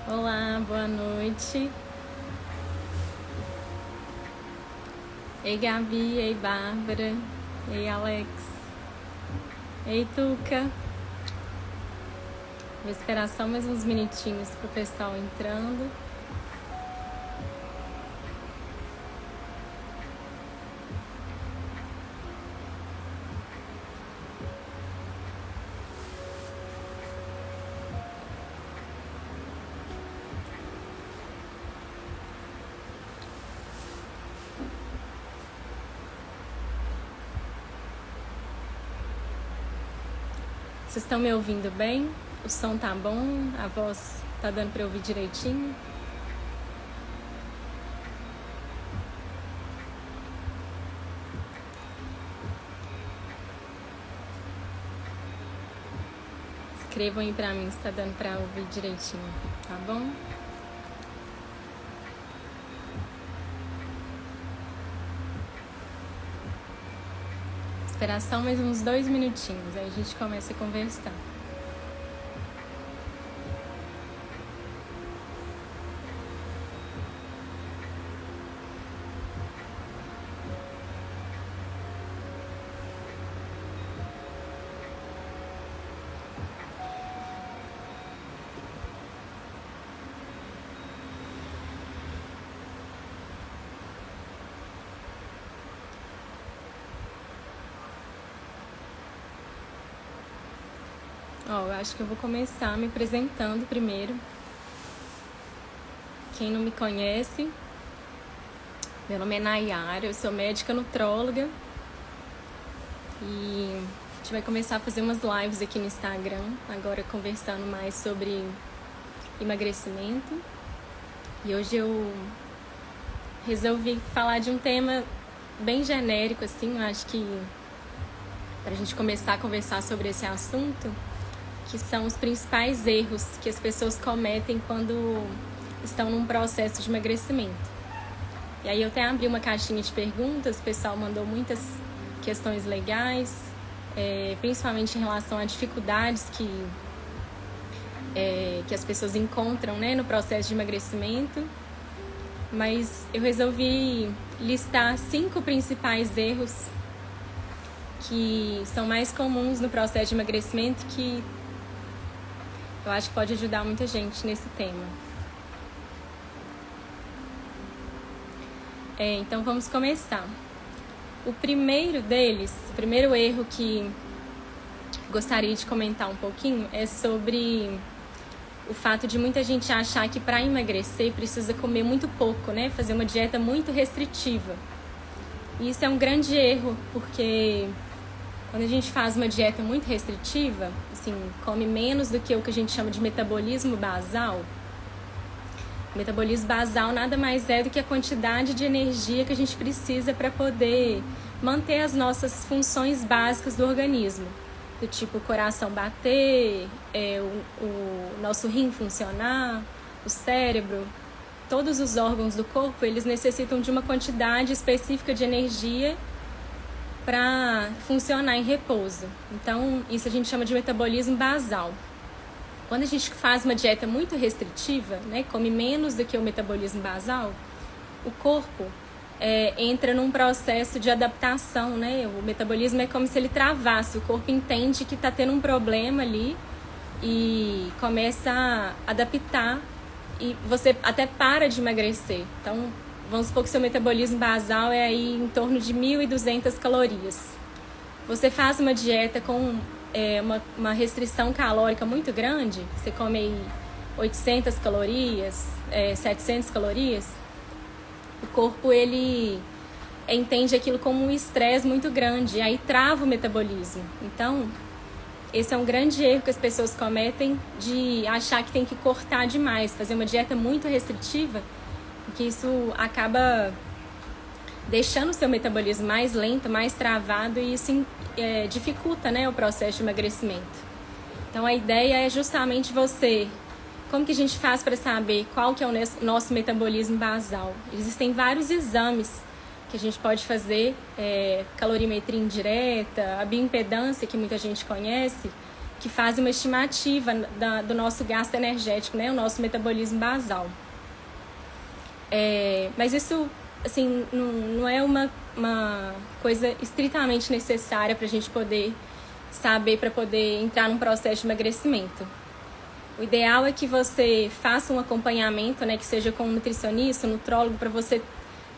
Olá, boa noite. Ei, Gabi, ei, Bárbara, ei, Alex, ei, Tuca. Vou esperar só mais uns minutinhos pro pessoal entrando. Vocês estão me ouvindo bem? O som tá bom? A voz tá dando pra ouvir direitinho? Escrevam aí pra mim se tá dando pra ouvir direitinho, tá bom? Esperar só mais uns 2 minutinhos, aí a gente começa a conversar. Ó, eu acho que eu vou começar me apresentando primeiro. Quem não me conhece, meu nome é Nayara, eu sou médica nutróloga e a gente vai começar a fazer umas lives aqui no Instagram, agora conversando mais sobre emagrecimento. E hoje eu resolvi falar de um tema bem genérico, assim, eu acho que pra gente começar a conversar sobre esse assunto, que são os principais erros que as pessoas cometem quando estão num processo de emagrecimento. E aí eu até abri uma caixinha de perguntas, o pessoal mandou muitas questões legais, principalmente em relação a dificuldades que as pessoas encontram, né, no processo de emagrecimento. Mas eu resolvi listar 5 principais erros que são mais comuns no processo de emagrecimento, que eu acho que pode ajudar muita gente nesse tema. Então vamos começar. O primeiro deles, o primeiro erro que gostaria de comentar um pouquinho é sobre o fato de muita gente achar que para emagrecer precisa comer muito pouco, né? Fazer uma dieta muito restritiva. E isso é um grande erro, porque quando a gente faz uma dieta muito restritiva, assim, come menos do que o que a gente chama de metabolismo basal. O metabolismo basal nada mais é do que a quantidade de energia que a gente precisa para poder manter as nossas funções básicas do organismo. Do tipo o coração bater, o nosso rim funcionar, o cérebro. Todos os órgãos do corpo, eles necessitam de uma quantidade específica de energia para funcionar em repouso. Então, isso a gente chama de metabolismo basal. Quando a gente faz uma dieta muito restritiva, né, come menos do que o metabolismo basal, o corpo entra num processo de adaptação, né? O metabolismo é como se ele travasse, o corpo entende que está tendo um problema ali e começa a adaptar e você até para de emagrecer. Então, vamos supor que seu metabolismo basal é aí em torno de 1.200 calorias. Você faz uma dieta com uma restrição calórica muito grande, você come aí 800 calorias, 700 calorias, o corpo ele entende aquilo como um estresse muito grande, aí trava o metabolismo. Então, esse é um grande erro que as pessoas cometem, de achar que tem que cortar demais, fazer uma dieta muito restritiva, porque isso acaba deixando o seu metabolismo mais lento, mais travado, e isso dificulta, né, o processo de emagrecimento. Então a ideia é justamente como que a gente faz para saber qual que é o nosso metabolismo basal? Existem vários exames que a gente pode fazer, calorimetria indireta, a bioimpedância, que muita gente conhece, que fazem uma estimativa do nosso gasto energético, né? O nosso metabolismo basal. Mas isso, assim, não é uma coisa estritamente necessária para a gente poder saber, para poder entrar num processo de emagrecimento. O ideal é que você faça um acompanhamento, né? Que seja com um nutricionista, um nutrólogo, para você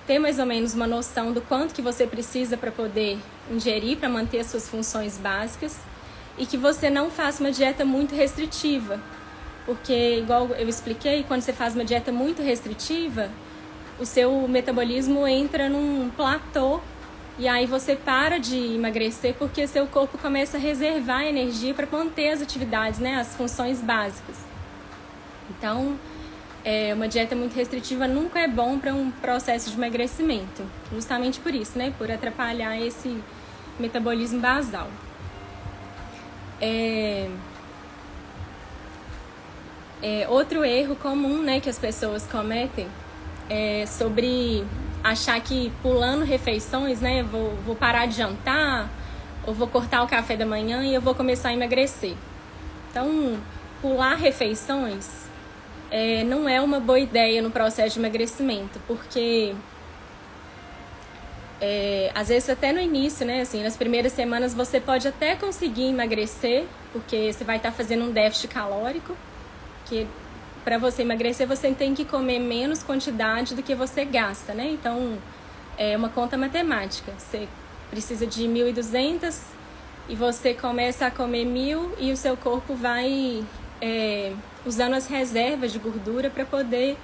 ter mais ou menos uma noção do quanto que você precisa para poder ingerir, para manter as suas funções básicas, e que você não faça uma dieta muito restritiva, porque, igual eu expliquei, quando você faz uma dieta muito restritiva, o seu metabolismo entra num platô e aí você para de emagrecer porque seu corpo começa a reservar energia para manter as atividades, né, as funções básicas. Então, uma dieta muito restritiva nunca é bom para um processo de emagrecimento, justamente por isso, né, por atrapalhar esse metabolismo basal. Outro erro comum, né, que as pessoas cometem é sobre achar que pulando refeições, né, vou parar de jantar, ou vou cortar o café da manhã e eu vou começar a emagrecer. Então, pular refeições não é uma boa ideia no processo de emagrecimento, porque às vezes até no início, né, assim, nas primeiras semanas você pode até conseguir emagrecer, porque você vai estar fazendo um déficit calórico, que para você emagrecer você tem que comer menos quantidade do que você gasta, né? Então, é uma conta matemática. Você precisa de 1.200 e você começa a comer 1.000 e o seu corpo vai usando as reservas de gordura para poder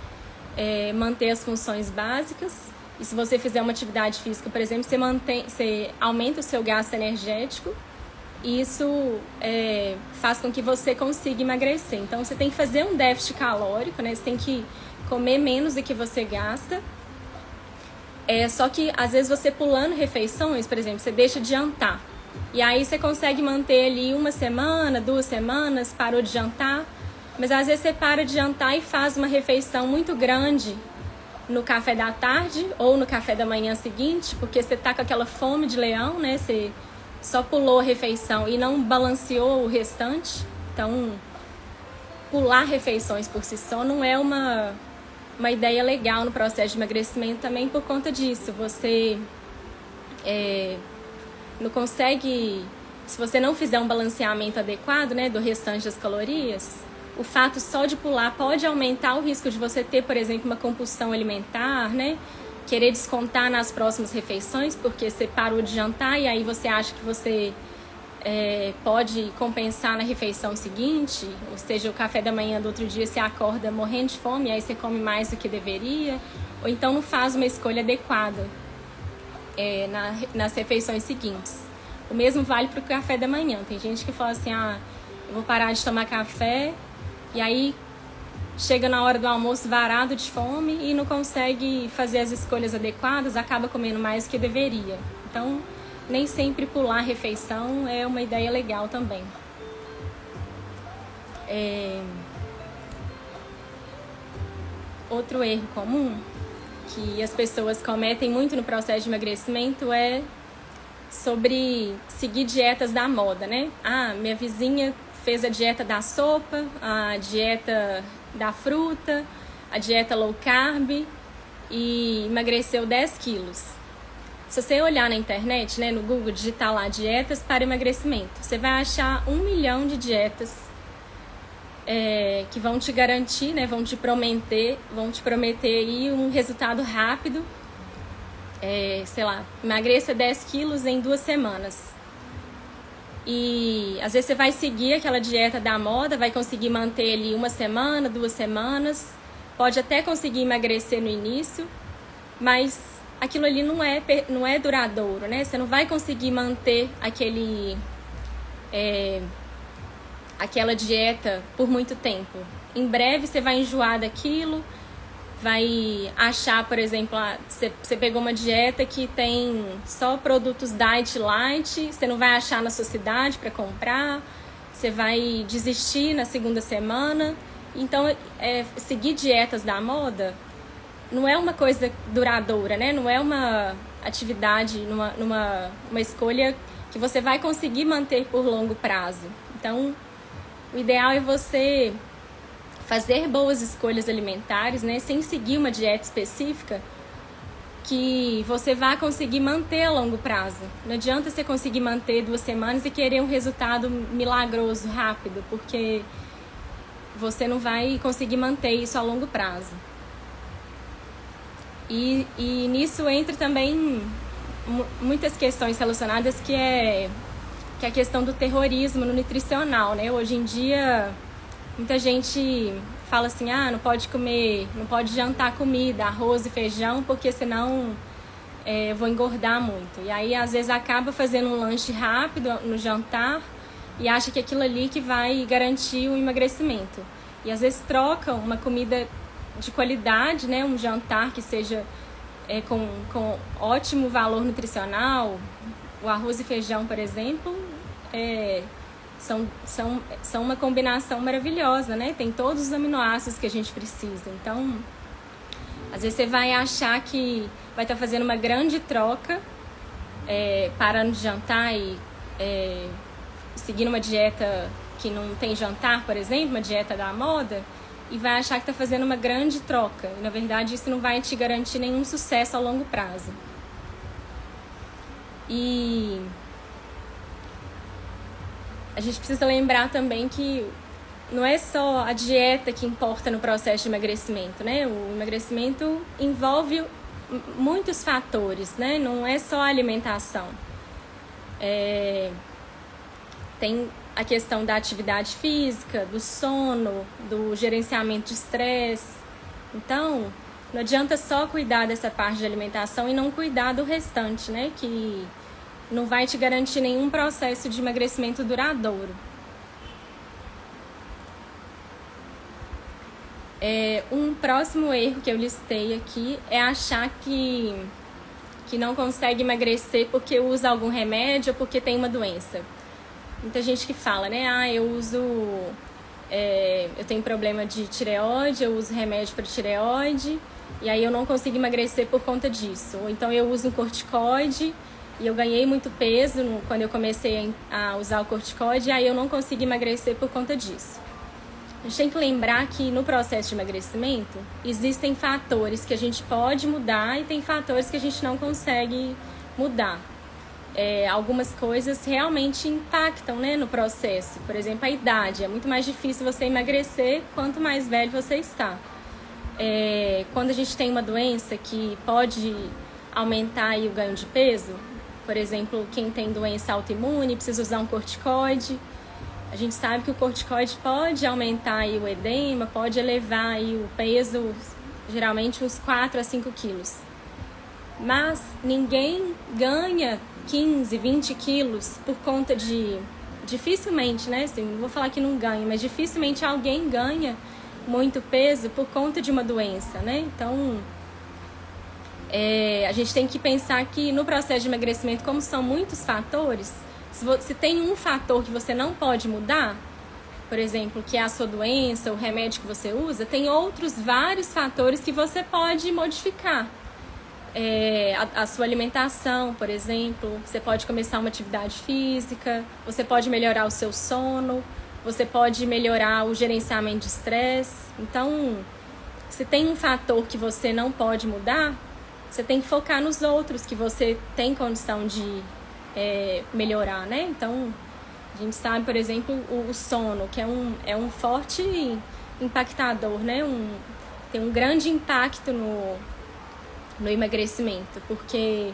manter as funções básicas. E se você fizer uma atividade física, por exemplo, você aumenta o seu gasto energético e isso faz com que você consiga emagrecer. Então, você tem que fazer um déficit calórico, né? Você tem que comer menos do que você gasta. Só que, às vezes, você pulando refeições, por exemplo, você deixa de jantar. E aí você consegue manter ali 1 semana, 2 semanas, parou de jantar. Mas, às vezes, você para de jantar e faz uma refeição muito grande no café da tarde ou no café da manhã seguinte, porque você tá com aquela fome de leão, né? Você só pulou a refeição e não balanceou o restante. Então, pular refeições por si só não é uma ideia legal no processo de emagrecimento também por conta disso. Você não consegue, se você não fizer um balanceamento adequado, né, do restante das calorias, o fato só de pular pode aumentar o risco de você ter, por exemplo, uma compulsão alimentar, né? Querer descontar nas próximas refeições, porque você parou de jantar e aí você acha que você pode compensar na refeição seguinte, ou seja, o café da manhã do outro dia você acorda morrendo de fome e aí você come mais do que deveria, ou então não faz uma escolha adequada nas refeições seguintes. O mesmo vale para o café da manhã. Tem gente que fala assim, eu vou parar de tomar café, e aí chega na hora do almoço varado de fome e não consegue fazer as escolhas adequadas, acaba comendo mais do que deveria. Então, nem sempre pular a refeição é uma ideia legal também. Outro erro comum que as pessoas cometem muito no processo de emagrecimento é sobre seguir dietas da moda, né? Minha vizinha fez a dieta da sopa, a dieta da fruta, a dieta low carb e emagreceu 10 quilos. Se você olhar na internet, né, no Google, digitar lá dietas para emagrecimento, você vai achar 1 milhão de dietas que vão te garantir, né, vão te prometer aí um resultado rápido. Sei lá, emagreça 10 quilos em 2 semanas. E às vezes você vai seguir aquela dieta da moda, vai conseguir manter ali 1 semana, 2 semanas, pode até conseguir emagrecer no início, mas aquilo ali não é duradouro, né? Você não vai conseguir manter aquela dieta por muito tempo. Em breve você vai enjoar daquilo, vai achar, por exemplo, você pegou uma dieta que tem só produtos diet light, você não vai achar na sua cidade para comprar, você vai desistir na 2ª semana. Então, seguir dietas da moda não é uma coisa duradoura, né? Não é uma atividade, uma escolha que você vai conseguir manter por longo prazo. Então, o ideal é você fazer boas escolhas alimentares, né, sem seguir uma dieta específica que você vai conseguir manter a longo prazo. Não adianta você conseguir manter 2 semanas e querer um resultado milagroso, rápido, porque você não vai conseguir manter isso a longo prazo. E nisso entra também muitas questões relacionadas que é a questão do terrorismo no nutricional, né? Hoje em dia, muita gente fala assim, não pode comer, não pode jantar comida, arroz e feijão, porque senão eu vou engordar muito. E aí, às vezes, acaba fazendo um lanche rápido no jantar e acha que aquilo ali que vai garantir o emagrecimento. E às vezes troca uma comida de qualidade, né? Um jantar que seja com ótimo valor nutricional. O arroz e feijão, por exemplo, são uma combinação maravilhosa, né? Tem todos os aminoácidos que a gente precisa. Então, às vezes você vai achar que vai estar fazendo uma grande troca, parando de jantar e seguindo uma dieta que não tem jantar, por exemplo, uma dieta da moda, e vai achar que está fazendo uma grande troca. E, na verdade, isso não vai te garantir nenhum sucesso a longo prazo. E a gente precisa lembrar também que não é só a dieta que importa no processo de emagrecimento, né? O emagrecimento envolve muitos fatores, né? Não é só a alimentação. Tem a questão da atividade física, do sono, do gerenciamento de estresse. Então, não adianta só cuidar dessa parte de alimentação e não cuidar do restante, né? Que não vai te garantir nenhum processo de emagrecimento duradouro. Um próximo erro que eu listei aqui é achar que não consegue emagrecer porque usa algum remédio ou porque tem uma doença. Muita gente que fala, né? Eu tenho problema de tireoide, eu uso remédio para tireoide e aí eu não consigo emagrecer por conta disso. Ou então eu uso um corticoide e eu ganhei muito peso quando eu comecei a usar o corticoide e aí eu não consigo emagrecer por conta disso. A gente tem que lembrar que no processo de emagrecimento existem fatores que a gente pode mudar e tem fatores que a gente não consegue mudar. Algumas coisas realmente impactam, né, no processo. Por exemplo, a idade. É muito mais difícil você emagrecer quanto mais velho você está. Quando a gente tem uma doença que pode aumentar aí o ganho de peso, por exemplo, quem tem doença autoimune precisa usar um corticoide. A gente sabe que o corticoide pode aumentar aí o edema, pode elevar aí o peso, geralmente uns 4 a 5 quilos. Mas ninguém ganha 15, 20 quilos por conta dificilmente, né? Assim, não vou falar que não ganha, mas dificilmente alguém ganha muito peso por conta de uma doença, né? Então, a gente tem que pensar que no processo de emagrecimento, como são muitos fatores, se tem um fator que você não pode mudar, por exemplo, que é a sua doença, o remédio que você usa, tem outros vários fatores que você pode modificar. A sua alimentação, por exemplo, você pode começar uma atividade física, você pode melhorar o seu sono, você pode melhorar o gerenciamento de estresse. Então, se tem um fator que você não pode mudar, você tem que focar nos outros que você tem condição de melhorar, né? Então, a gente sabe, por exemplo, o sono, que é um forte impactador, né? Tem um grande impacto no emagrecimento, porque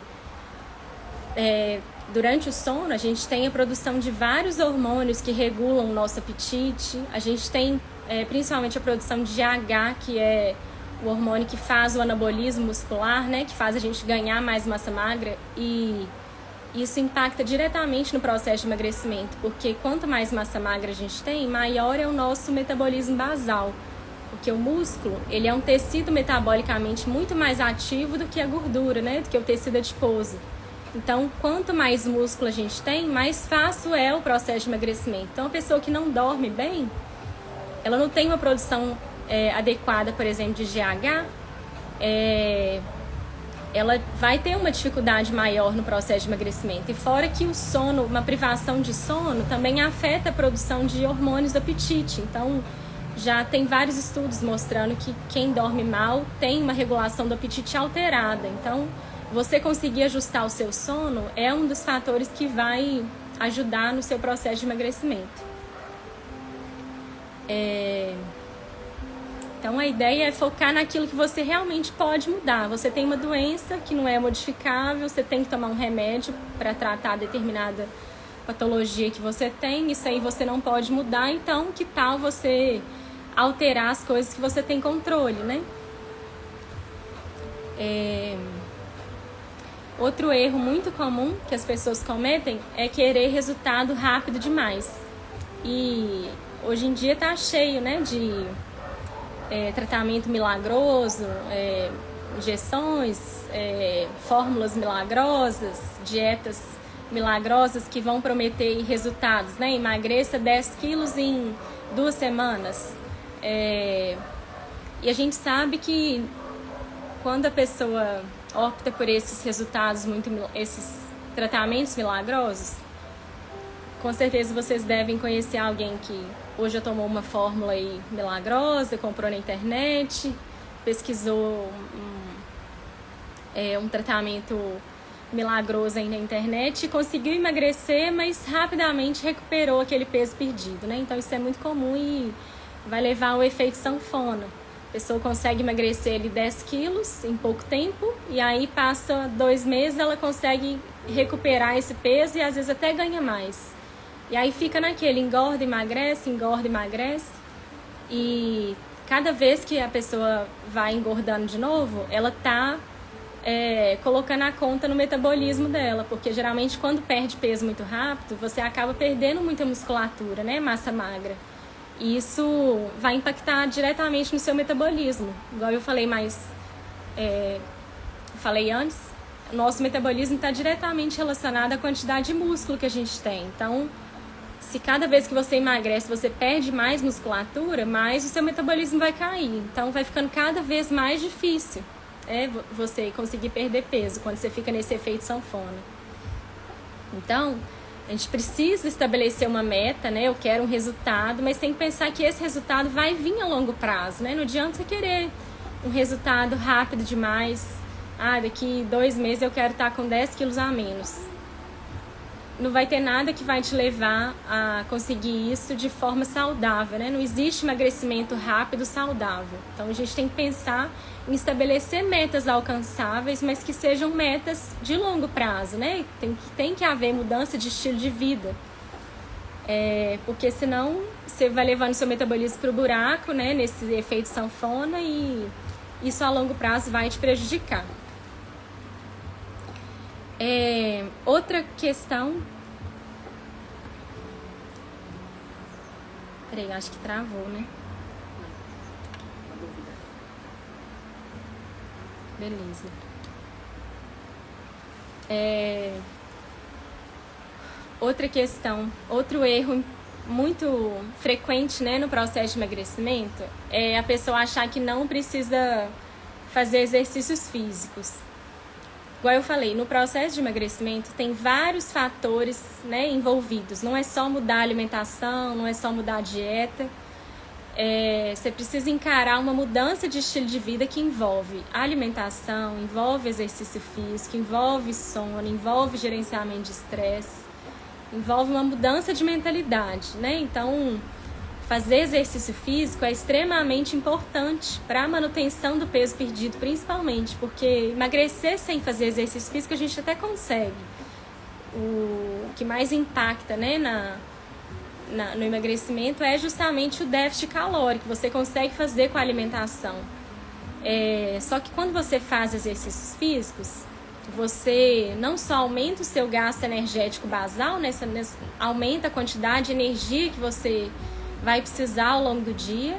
durante o sono a gente tem a produção de vários hormônios que regulam o nosso apetite. A gente tem principalmente a produção de GH, que é o hormônio que faz o anabolismo muscular, né? Que faz a gente ganhar mais massa magra, e isso impacta diretamente no processo de emagrecimento, porque quanto mais massa magra a gente tem, maior é o nosso metabolismo basal. Porque o músculo, ele é um tecido metabolicamente muito mais ativo do que a gordura, né? Do que o tecido adiposo. Então, quanto mais músculo a gente tem, mais fácil é o processo de emagrecimento. Então, a pessoa que não dorme bem, ela não tem uma produção adequada, por exemplo, de GH, ela vai ter uma dificuldade maior no processo de emagrecimento. E fora que o sono, uma privação de sono, também afeta a produção de hormônios do apetite. Então, já tem vários estudos mostrando que quem dorme mal tem uma regulação do apetite alterada. Então, você conseguir ajustar o seu sono é um dos fatores que vai ajudar no seu processo de emagrecimento. Então, a ideia é focar naquilo que você realmente pode mudar. Você tem uma doença que não é modificável, você tem que tomar um remédio para tratar determinada patologia que você tem. Isso aí você não pode mudar, então que tal você alterar as coisas que você tem controle, né? Outro erro muito comum que as pessoas cometem é querer resultado rápido demais. E hoje em dia tá cheio, né, de tratamento milagroso, injeções, fórmulas milagrosas, dietas milagrosas que vão prometer resultados, né? Emagreça 10 quilos em 2 semanas. E a gente sabe que quando a pessoa opta por esses resultados, esses tratamentos milagrosos, com certeza vocês devem conhecer alguém que hoje já tomou uma fórmula aí milagrosa, comprou na internet, pesquisou um tratamento milagroso aí na internet e conseguiu emagrecer, mas rapidamente recuperou aquele peso perdido, né? Então isso é muito comum e vai levar ao efeito sanfona. A pessoa consegue emagrecer ali 10 quilos em pouco tempo e aí passa 2 meses, ela consegue recuperar esse peso e às vezes até ganha mais. E aí fica naquele engorda, emagrece, e cada vez que a pessoa vai engordando de novo, ela tá colocando a conta no metabolismo dela, porque geralmente quando perde peso muito rápido, você acaba perdendo muita musculatura, né, massa magra. E isso vai impactar diretamente no seu metabolismo. Igual eu falei falei antes, nosso metabolismo está diretamente relacionado à quantidade de músculo que a gente tem. Então, se cada vez que você emagrece, você perde mais musculatura, mais o seu metabolismo vai cair. Então, vai ficando cada vez mais difícil você conseguir perder peso quando você fica nesse efeito sanfona. Então, a gente precisa estabelecer uma meta, né? Eu quero um resultado, mas tem que pensar que esse resultado vai vir a longo prazo, né? Não adianta você querer um resultado rápido demais. Daqui 2 meses eu quero estar com 10 quilos a menos. Não vai ter nada que vai te levar a conseguir isso de forma saudável, né? Não existe emagrecimento rápido saudável. Então, a gente tem que pensar em estabelecer metas alcançáveis, mas que sejam metas de longo prazo, né? Tem que haver mudança de estilo de vida. Porque senão você vai levando seu metabolismo para o buraco, né? Nesse efeito sanfona, e isso a longo prazo vai te prejudicar. Outra questão. Peraí, acho que travou, né? Beleza. Outra questão, outro erro muito frequente, né, no processo de emagrecimento é a pessoa achar que não precisa fazer exercícios físicos. Igual eu falei, no processo de emagrecimento tem vários fatores, né, envolvidos. Não é só mudar a alimentação, não é só mudar a dieta. Você precisa encarar uma mudança de estilo de vida que envolve alimentação, envolve exercício físico, envolve sono, envolve gerenciamento de estresse, envolve uma mudança de mentalidade, né? Então, fazer exercício físico é extremamente importante para a manutenção do peso perdido, principalmente, porque emagrecer sem fazer exercício físico a gente até consegue. O que mais impacta, né, no emagrecimento é justamente o déficit calórico que você consegue fazer com a alimentação. Só que quando você faz exercícios físicos, você não só aumenta o seu gasto energético basal, aumenta a quantidade de energia que você vai precisar ao longo do dia.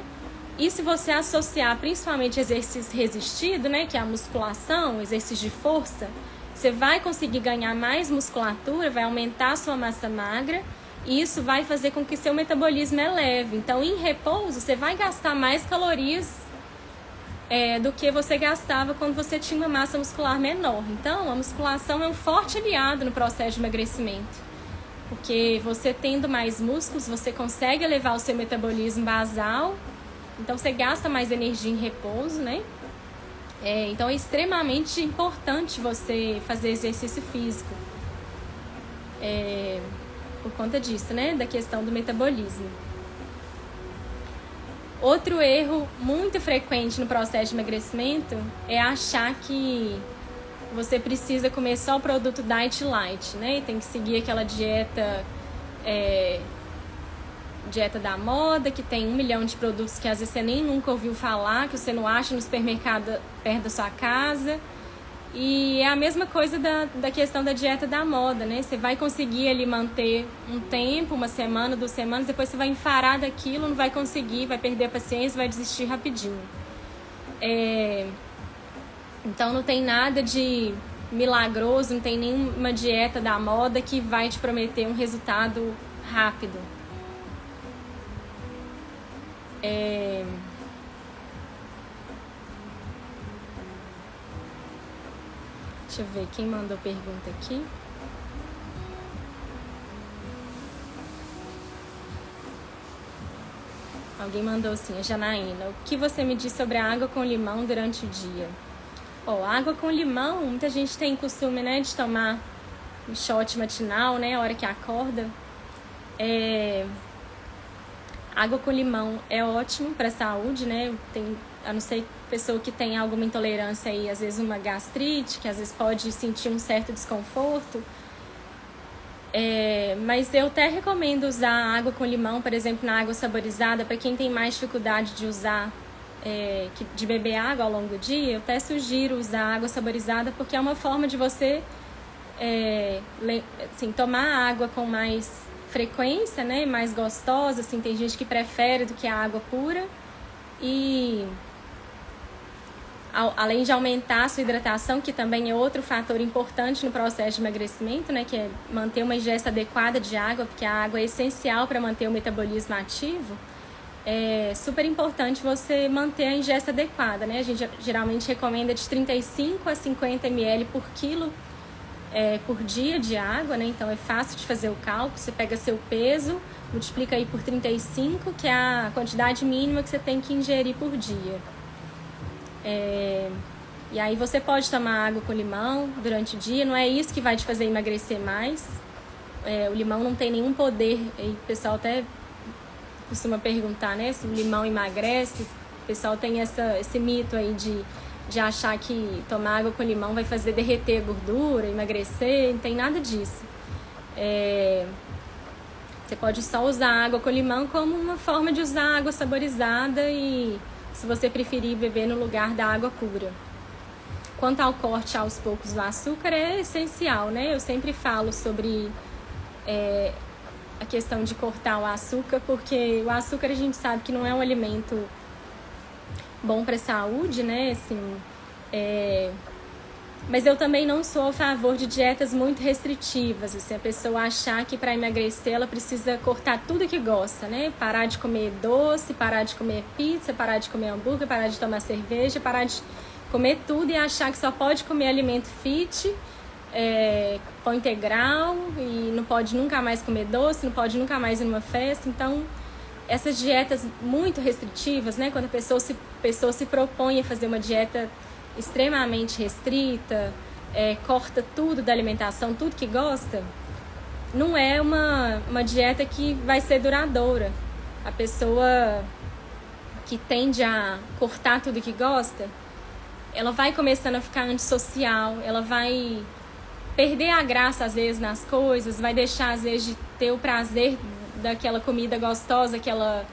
E se você associar principalmente exercício resistido, né, que é a musculação, exercício de força, você vai conseguir ganhar mais musculatura, vai aumentar a sua massa magra, e isso vai fazer com que seu metabolismo eleve. Então, em repouso, você vai gastar mais calorias do que você gastava quando você tinha uma massa muscular menor. Então, a musculação é um forte aliado no processo de emagrecimento, porque você tendo mais músculos, você consegue elevar o seu metabolismo basal, então você gasta mais energia em repouso, né? Então é extremamente importante você fazer exercício físico, por conta disso, né? Da questão do metabolismo. Outro erro muito frequente no processo de emagrecimento é achar que você precisa comer só o produto Diet Light, né? E tem que seguir aquela dieta da moda, que tem 1 milhão de produtos que às vezes você nem nunca ouviu falar, que você não acha no supermercado perto da sua casa. E é a mesma coisa da questão da dieta da moda, né? Você vai conseguir ali manter um tempo, 1 semana, 2 semanas, depois você vai enfarar daquilo, não vai conseguir, vai perder a paciência, vai desistir rapidinho. Então não tem nada de milagroso, não tem nenhuma dieta da moda que vai te prometer um resultado rápido. Deixa eu ver quem mandou pergunta aqui. Alguém mandou assim, a Janaína: o que você me diz sobre a água com limão durante o dia? Água com limão, muita gente tem costume, né, de tomar um shot matinal, né, a hora que acorda. Água com limão é ótimo para a saúde, né? A não ser pessoa que tem alguma intolerância aí, às vezes uma gastrite, que às vezes pode sentir um certo desconforto. Mas eu até recomendo usar água com limão, por exemplo, na água saborizada, para quem tem mais dificuldade de usar, de beber água ao longo do dia. Eu até sugiro usar água saborizada, porque é uma forma de você tomar água com mais frequência, né, mais gostosa, assim, tem gente que prefere do que a água pura, e além de aumentar a sua hidratação, que também é outro fator importante no processo de emagrecimento, né, que é manter uma ingesta adequada de água, porque a água é essencial para manter o metabolismo ativo. É super importante você manter a ingesta adequada, né? A gente geralmente recomenda de 35 a 50 ml por quilo por dia de água, né? Então é fácil de fazer o cálculo. Você pega seu peso, multiplica aí por 35, que é a quantidade mínima que você tem que ingerir por dia. E aí você pode tomar água com limão durante o dia. Não é isso que vai te fazer emagrecer mais. O limão não tem nenhum poder. E o pessoal até costuma perguntar, né, se o limão emagrece. O pessoal tem esse mito aí de achar que tomar água com limão vai fazer derreter a gordura, emagrecer. Não tem nada disso. Você pode só usar água com limão como uma forma de usar água saborizada, e se você preferir beber no lugar da água pura. Quanto ao corte aos poucos do açúcar, é essencial, né? Eu sempre falo sobre a questão de cortar o açúcar, porque o açúcar a gente sabe que não é um alimento bom para a saúde, né? Assim, mas eu também não sou a favor de dietas muito restritivas. Assim, a pessoa achar que para emagrecer ela precisa cortar tudo que gosta, né? Parar de comer doce, parar de comer pizza, parar de comer hambúrguer, parar de tomar cerveja, parar de comer tudo e achar que só pode comer alimento fit, pão integral, e não pode nunca mais comer doce, não pode nunca mais ir numa festa. Então, essas dietas muito restritivas, né, quando a pessoa se propõe a fazer uma dieta extremamente restrita, corta tudo da alimentação, tudo que gosta, não é uma dieta que vai ser duradoura. A pessoa que tende a cortar tudo que gosta, ela vai começando a ficar antissocial, ela vai perder a graça às vezes nas coisas, vai deixar às vezes de ter o prazer daquela comida gostosa que ela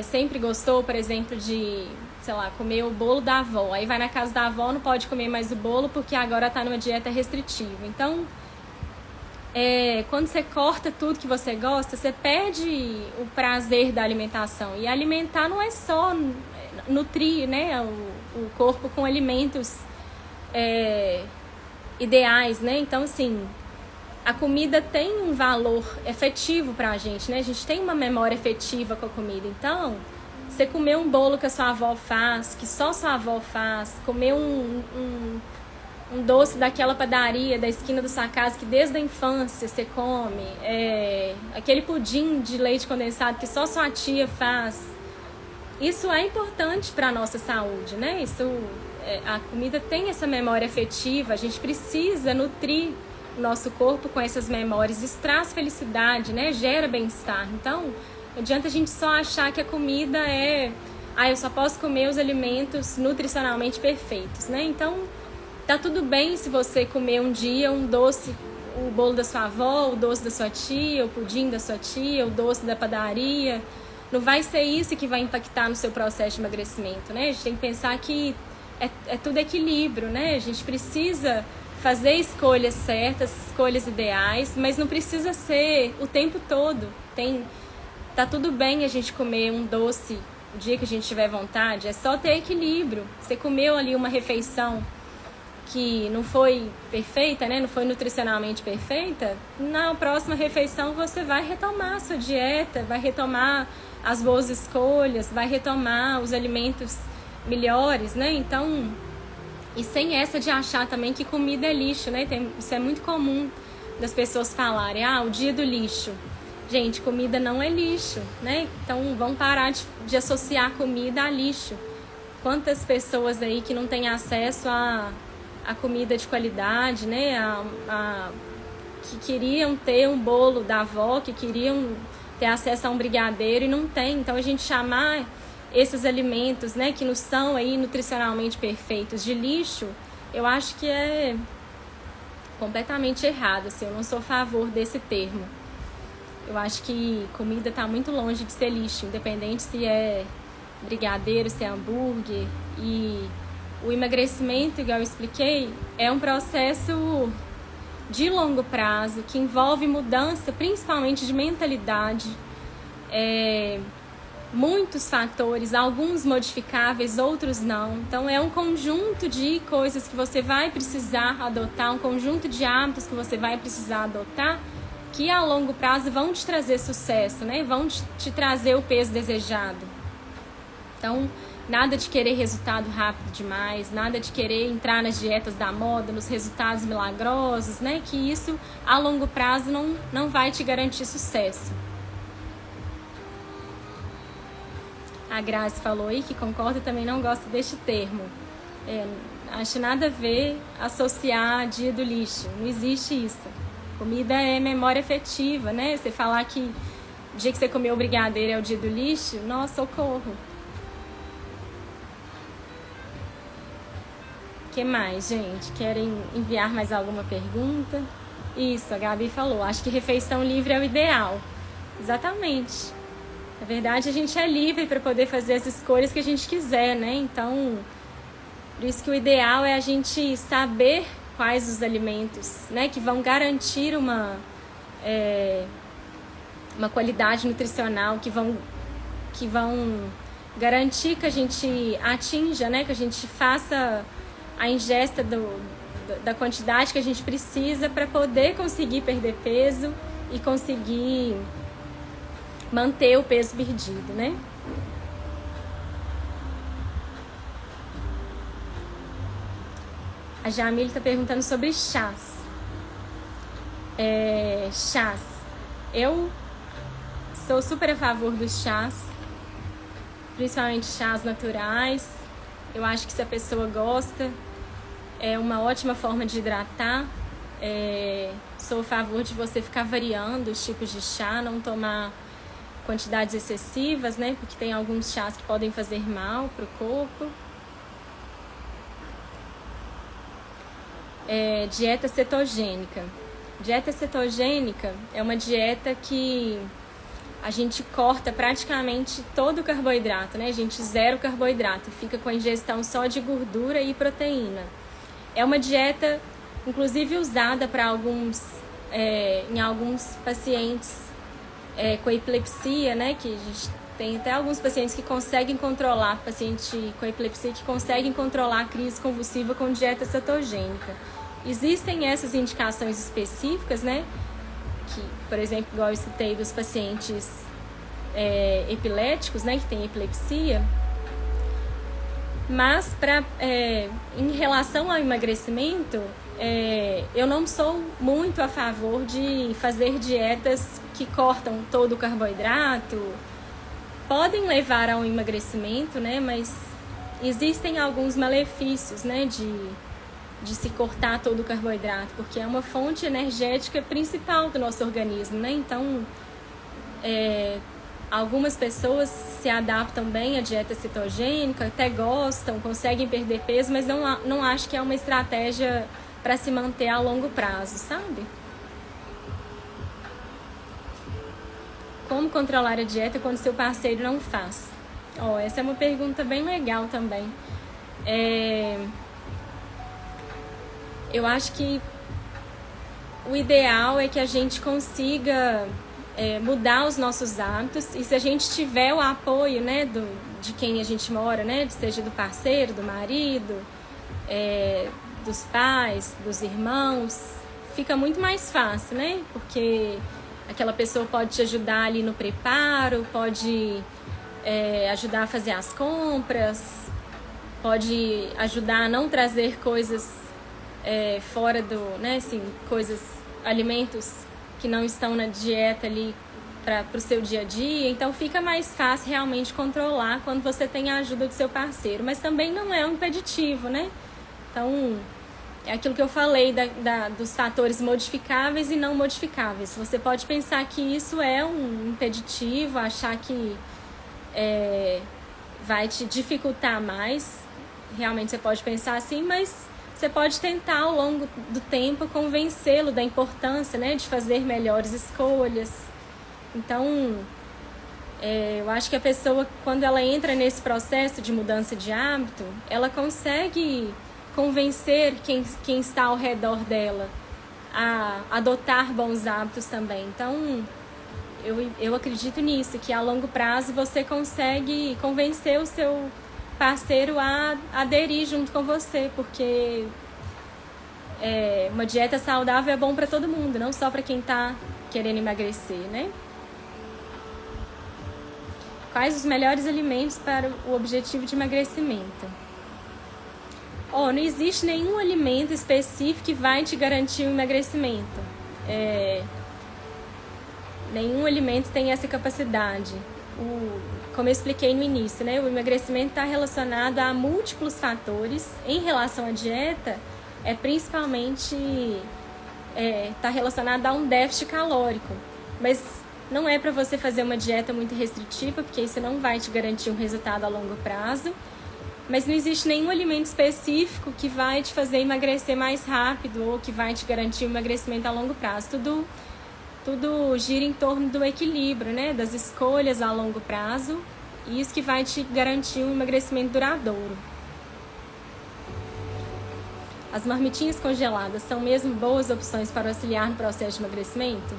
sempre gostou, por exemplo, de, sei lá, comer o bolo da avó. Aí vai na casa da avó, não pode comer mais o bolo porque agora está numa dieta restritiva. Então, quando você corta tudo que você gosta, você perde o prazer da alimentação. E alimentar não é só nutrir, né, o corpo com alimentos ideais, né? Então, assim, a comida tem um valor efetivo pra gente, né? A gente tem uma memória efetiva com a comida. Então, Você comer um bolo que a sua avó faz, que só sua avó faz, comer um doce daquela padaria da esquina da sua casa que desde a infância você come, aquele pudim de leite condensado que só sua tia faz, isso é importante para a nossa saúde, né? A comida tem essa memória afetiva, a gente precisa nutrir o nosso corpo com essas memórias, isso traz felicidade, né? Gera bem-estar. Então, não adianta a gente só achar que a comida eu só posso comer os alimentos nutricionalmente perfeitos, né? Então, tá tudo bem se você comer um dia um doce, o bolo da sua avó, o doce da sua tia, o pudim da sua tia, o doce da padaria. Não vai ser isso que vai impactar no seu processo de emagrecimento, né? A gente tem que pensar que é tudo equilíbrio, né? A gente precisa fazer escolhas certas, escolhas ideais, mas não precisa ser o tempo todo. Tá tudo bem a gente comer um doce o dia que a gente tiver vontade, é só ter equilíbrio. Você comeu ali uma refeição que não foi perfeita, né? Não foi nutricionalmente perfeita, na próxima refeição você vai retomar a sua dieta, vai retomar as boas escolhas, vai retomar os alimentos melhores, né? Então, e sem essa de achar também que comida é lixo, né? Isso é muito comum das pessoas falarem, o dia do lixo. Gente, comida não é lixo, né? Então, vamos parar de associar comida a lixo. Quantas pessoas aí que não têm acesso a comida de qualidade, né? Que queriam ter um bolo da avó, que queriam ter acesso a um brigadeiro e não tem. Então, a gente chamar esses alimentos, né, que não são aí nutricionalmente perfeitos de lixo, eu acho que é completamente errado, assim, eu não sou a favor desse termo. Eu acho que comida está muito longe de ser lixo, independente se é brigadeiro, se é hambúrguer. E o emagrecimento, igual eu expliquei, é um processo de longo prazo que envolve mudança, principalmente de mentalidade, muitos fatores, alguns modificáveis, outros não. Então é um conjunto de coisas que você vai precisar adotar, um conjunto de hábitos que você vai precisar adotar, que a longo prazo vão te trazer sucesso, né? Vão te trazer o peso desejado. Então, nada de querer resultado rápido demais, nada de querer entrar nas dietas da moda, nos resultados milagrosos, né? Que isso a longo prazo não vai te garantir sucesso. A Grazi falou aí que concorda e também não gosta deste termo. Acho nada a ver associar dia do lixo. Não existe isso. Comida é memória afetiva, né? Você falar que o dia que você comeu o brigadeiro é o dia do lixo, nossa, socorro. O que mais, gente? Querem enviar mais alguma pergunta? Isso, a Gabi falou. Acho que refeição livre é o ideal. Exatamente. Na verdade, a gente é livre para poder fazer as escolhas que a gente quiser, né? Então, por isso que o ideal é a gente saber quais os alimentos, né, que vão garantir uma qualidade nutricional, que vão garantir que a gente atinja, né, que a gente faça a ingesta da quantidade que a gente precisa para poder conseguir perder peso e conseguir manter o peso perdido, né? A Jamile está perguntando sobre chás. Chás. Eu sou super a favor dos chás, principalmente chás naturais. Eu acho que se a pessoa gosta, é uma ótima forma de hidratar. Sou a favor de você ficar variando os tipos de chá, não tomar quantidades excessivas, né? Porque tem alguns chás que podem fazer mal para o corpo. Dieta cetogênica. Dieta cetogênica é uma dieta que a gente corta praticamente todo o carboidrato, né? A gente zera o carboidrato, fica com a ingestão só de gordura e proteína. É uma dieta, inclusive, usada para em alguns pacientes com epilepsia, né? Que a gente tem até alguns pacientes que conseguem controlar, paciente com epilepsia que conseguem controlar a crise convulsiva com dieta cetogênica. Existem essas indicações específicas, né? Que, por exemplo, igual eu citei dos pacientes epiléticos, né, que tem epilepsia. Mas em relação ao emagrecimento, eu não sou muito a favor de fazer dietas que cortam todo o carboidrato. Podem levar ao emagrecimento, né, mas existem alguns malefícios, né, de se cortar todo o carboidrato, porque é uma fonte energética principal do nosso organismo, né? Então, algumas pessoas se adaptam bem à dieta cetogênica, até gostam, conseguem perder peso, mas não acho que é uma estratégia para se manter a longo prazo, sabe? Como controlar a dieta quando seu parceiro não faz? Essa é uma pergunta bem legal também. Eu acho que o ideal é que a gente consiga mudar os nossos hábitos, e se a gente tiver o apoio, né, de quem a gente mora, né, seja do parceiro, do marido, dos pais, dos irmãos, fica muito mais fácil, né? Porque aquela pessoa pode te ajudar ali no preparo, pode ajudar a fazer as compras, pode ajudar a não trazer coisas fora do, né, assim, alimentos que não estão na dieta ali para o seu dia a dia. Então fica mais fácil realmente controlar quando você tem a ajuda do seu parceiro, mas também não é um impeditivo, né? Então é aquilo que eu falei dos fatores modificáveis e não modificáveis. Você pode pensar que isso é um impeditivo, achar que vai te dificultar mais. Realmente você pode pensar assim, mas você pode tentar ao longo do tempo convencê-lo da importância, né, de fazer melhores escolhas. Então, eu acho que a pessoa, quando ela entra nesse processo de mudança de hábito, ela consegue convencer quem está ao redor dela a adotar bons hábitos também. Então, eu acredito nisso, que a longo prazo você consegue convencer o seu parceiro a aderir junto com você, porque uma dieta saudável é bom para todo mundo, não só para quem está querendo emagrecer, né? Quais os melhores alimentos para o objetivo de emagrecimento? Não existe nenhum alimento específico que vai te garantir o emagrecimento. Nenhum alimento tem essa capacidade. Como eu expliquei no início, né, o emagrecimento está relacionado a múltiplos fatores. Em relação à dieta, principalmente está relacionado a um déficit calórico. Mas não é para você fazer uma dieta muito restritiva, porque isso não vai te garantir um resultado a longo prazo. Mas não existe nenhum alimento específico que vai te fazer emagrecer mais rápido ou que vai te garantir um emagrecimento a longo prazo. Tudo gira em torno do equilíbrio, né? Das escolhas a longo prazo, e isso que vai te garantir um emagrecimento duradouro. As marmitinhas congeladas são mesmo boas opções para auxiliar no processo de emagrecimento?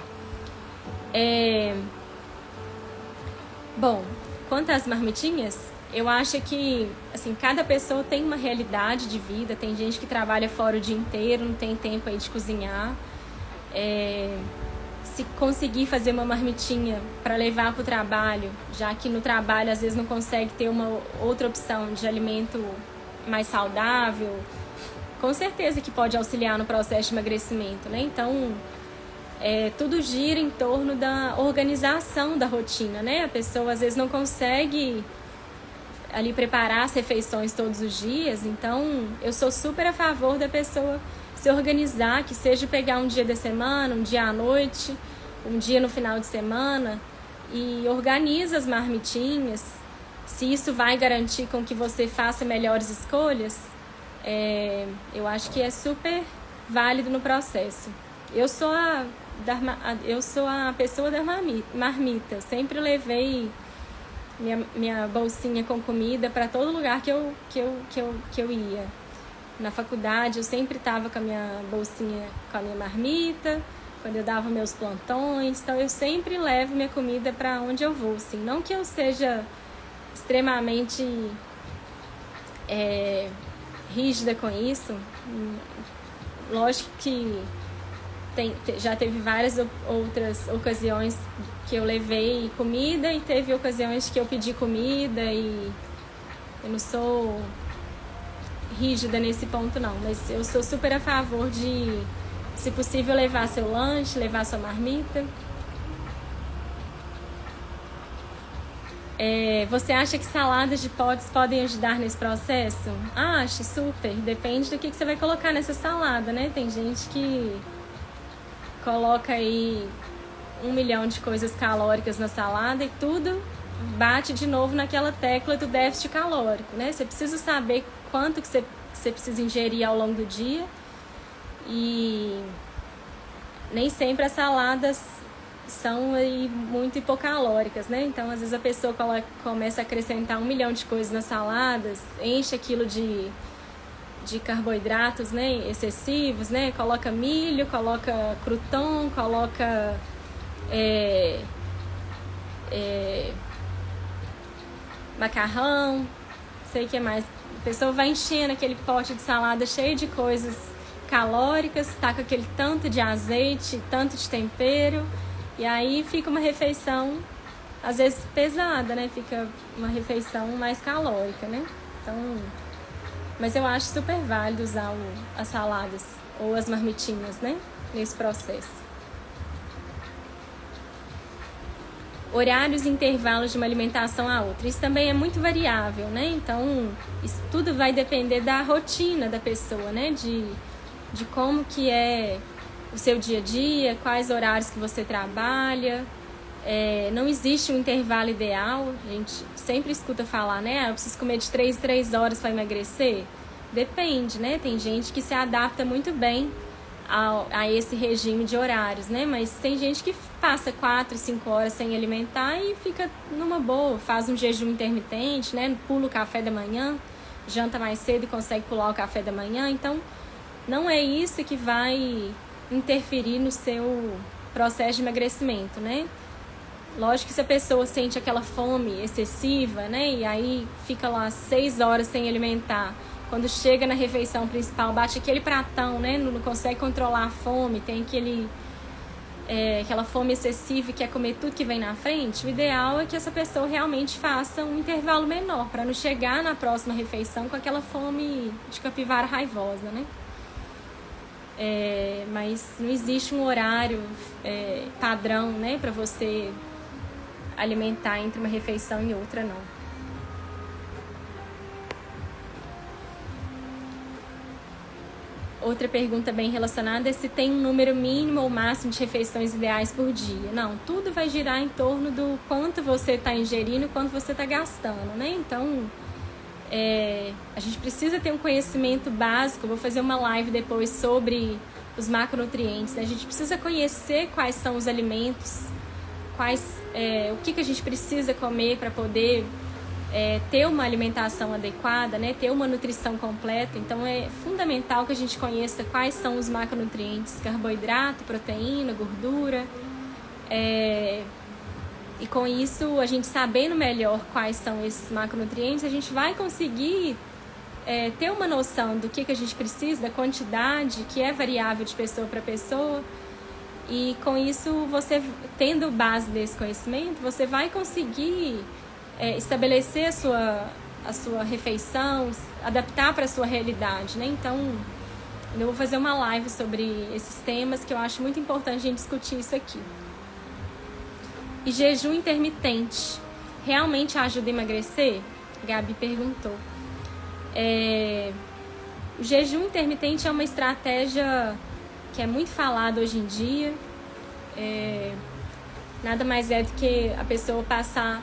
Bom, quanto às marmitinhas, eu acho que assim, cada pessoa tem uma realidade de vida. Tem gente que trabalha fora o dia inteiro, não tem tempo aí de cozinhar. Se conseguir fazer uma marmitinha para levar para o trabalho, já que no trabalho às vezes não consegue ter uma outra opção de alimento mais saudável, com certeza que pode auxiliar no processo de emagrecimento, né? Então, tudo gira em torno da organização da rotina, né? A pessoa às vezes não consegue ali preparar as refeições todos os dias. Então, eu sou super a favor da pessoa se organizar, que seja pegar um dia da semana, um dia à noite, um dia no final de semana, e organiza as marmitinhas. Se isso vai garantir com que você faça melhores escolhas, eu acho que é super válido no processo. Eu sou a pessoa da marmita. Sempre levei minha bolsinha com comida para todo lugar que eu ia. Na faculdade eu sempre estava com a minha bolsinha, com a minha marmita, quando eu dava meus plantões. Então eu sempre levo minha comida para onde eu vou, assim. Não que eu seja extremamente rígida com isso. Lógico que Já teve várias outras ocasiões que eu levei comida e teve ocasiões que eu pedi comida e eu não sou rígida nesse ponto não, mas eu sou super a favor de, se possível, levar seu lanche, levar sua marmita. Você acha que saladas de potes podem ajudar nesse processo? Acho, super. Depende do que você vai colocar nessa salada, né? Tem gente que coloca aí 1 milhão de coisas calóricas na salada e tudo bate de novo naquela tecla do déficit calórico, né? Você precisa saber quanto que você precisa ingerir ao longo do dia e nem sempre as saladas são aí muito hipocalóricas, né? Então, às vezes a pessoa começa a acrescentar 1 milhão de coisas nas saladas, enche aquilo de carboidratos, né, excessivos, né? Coloca milho, coloca crouton, coloca macarrão, sei o que mais. A pessoa vai enchendo aquele pote de salada cheio de coisas calóricas, tá com aquele tanto de azeite, tanto de tempero, e aí fica uma refeição, às vezes, pesada, né? Fica uma refeição mais calórica, né? Então, mas eu acho super válido usar as saladas ou as marmitinhas, né? Nesse processo. Horários e intervalos de uma alimentação a outra. Isso também é muito variável, né? Então, isso tudo vai depender da rotina da pessoa, né? De como que é o seu dia a dia, quais horários que você trabalha. Não existe um intervalo ideal. A gente sempre escuta falar, né? Eu preciso comer de 3 em 3 horas para emagrecer. Depende, né? Tem gente que se adapta muito bem a esse regime de horários, né? Mas tem gente que passa 4, 5 horas sem alimentar e fica numa boa, faz um jejum intermitente, né? Pula o café da manhã, janta mais cedo e consegue pular o café da manhã. Então, não é isso que vai interferir no seu processo de emagrecimento, né? Lógico que se a pessoa sente aquela fome excessiva, né? E aí fica lá 6 horas sem alimentar. Quando chega na refeição principal, bate aquele pratão, né? Não consegue controlar a fome, tem aquela fome excessiva e quer comer tudo que vem na frente. O ideal é que essa pessoa realmente faça um intervalo menor, para não chegar na próxima refeição com aquela fome de capivara raivosa, né? Mas não existe um horário padrão, né? Para você alimentar entre uma refeição e outra, não. Outra pergunta bem relacionada é se tem um número mínimo ou máximo de refeições ideais por dia. Não, tudo vai girar em torno do quanto você está ingerindo e quanto você está gastando, né? Então, a gente precisa ter um conhecimento básico. Eu vou fazer uma live depois sobre os macronutrientes, né? A gente precisa conhecer quais são os alimentos, o que a gente precisa comer para poder ter uma alimentação adequada, né? Ter uma nutrição completa. Então é fundamental que a gente conheça quais são os macronutrientes: carboidrato, proteína, gordura. E com isso, a gente sabendo melhor quais são esses macronutrientes, a gente vai conseguir ter uma noção do que a gente precisa, da quantidade, que é variável de pessoa para pessoa. E com isso, você tendo base desse conhecimento, você vai conseguir estabelecer a sua refeição, adaptar para a sua realidade, né? Então, eu vou fazer uma live sobre esses temas, que eu acho muito importante a gente discutir isso aqui. E jejum intermitente realmente ajuda a emagrecer? Gabi perguntou. O jejum intermitente é uma estratégia que é muito falada hoje em dia. Nada mais é do que a pessoa passar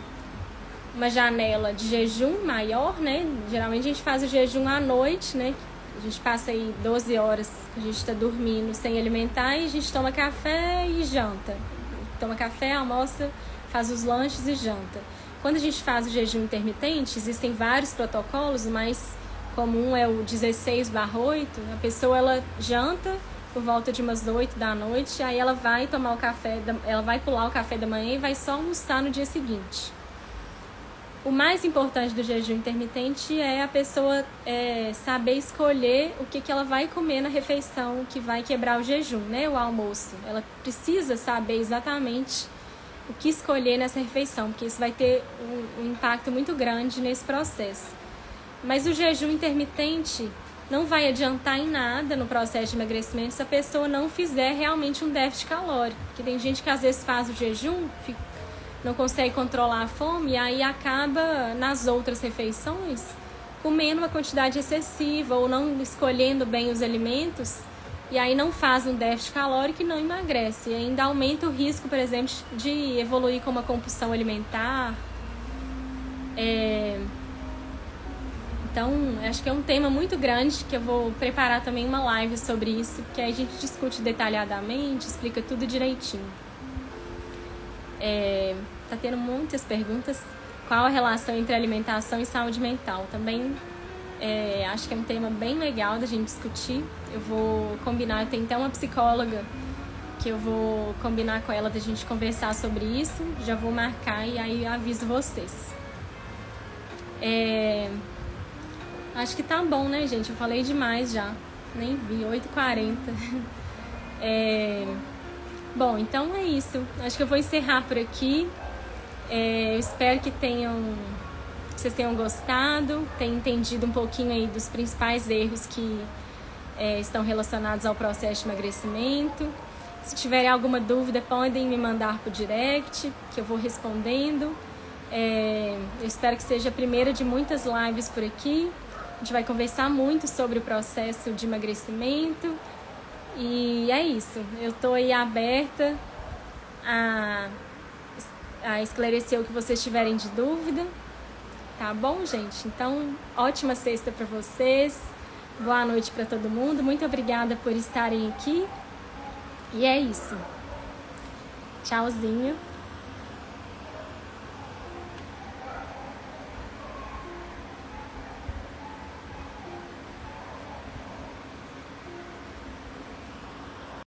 uma janela de jejum maior, né? Geralmente a gente faz o jejum à noite, né? A gente passa aí 12 horas, a gente está dormindo sem alimentar e a gente toma café e janta. Toma café, almoça, faz os lanches e janta. Quando a gente faz o jejum intermitente, existem vários protocolos, o mais comum é o 16/8. A pessoa, ela janta por volta de umas 8 da noite, aí ela vai tomar o café, ela vai pular o café da manhã e vai só almoçar no dia seguinte. O mais importante do jejum intermitente é a pessoa saber escolher o que ela vai comer na refeição que vai quebrar o jejum, né? O almoço. Ela precisa saber exatamente o que escolher nessa refeição, porque isso vai ter um impacto muito grande nesse processo. Mas o jejum intermitente não vai adiantar em nada no processo de emagrecimento se a pessoa não fizer realmente um déficit calórico. Porque tem gente que às vezes faz o jejum, não consegue controlar a fome e aí acaba nas outras refeições comendo uma quantidade excessiva ou não escolhendo bem os alimentos e aí não faz um déficit calórico e não emagrece. E ainda aumenta o risco, por exemplo, de evoluir com uma compulsão alimentar. Então, acho que é um tema muito grande que eu vou preparar também uma live sobre isso, que aí a gente discute detalhadamente, explica tudo direitinho. Tá tendo muitas perguntas. Qual a relação entre alimentação e saúde mental? Também acho que é um tema bem legal da gente discutir. Eu vou combinar, tem até uma psicóloga que eu vou combinar com ela da gente conversar sobre isso. Já vou marcar e aí aviso vocês. Acho que tá bom, né, gente? Eu falei demais já. Nem vi, 8h40. Bom, então é isso. Acho que eu vou encerrar por aqui. Eu espero que vocês tenham gostado, tenham entendido um pouquinho aí dos principais erros que estão relacionados ao processo de emagrecimento. Se tiverem alguma dúvida, podem me mandar por direct, que eu vou respondendo. Eu espero que seja a primeira de muitas lives por aqui. A gente vai conversar muito sobre o processo de emagrecimento. E é isso. Eu estou aí aberta a esclarecer o que vocês tiverem de dúvida. Tá bom, gente? Então, ótima sexta para vocês. Boa noite para todo mundo. Muito obrigada por estarem aqui. E é isso. Tchauzinho.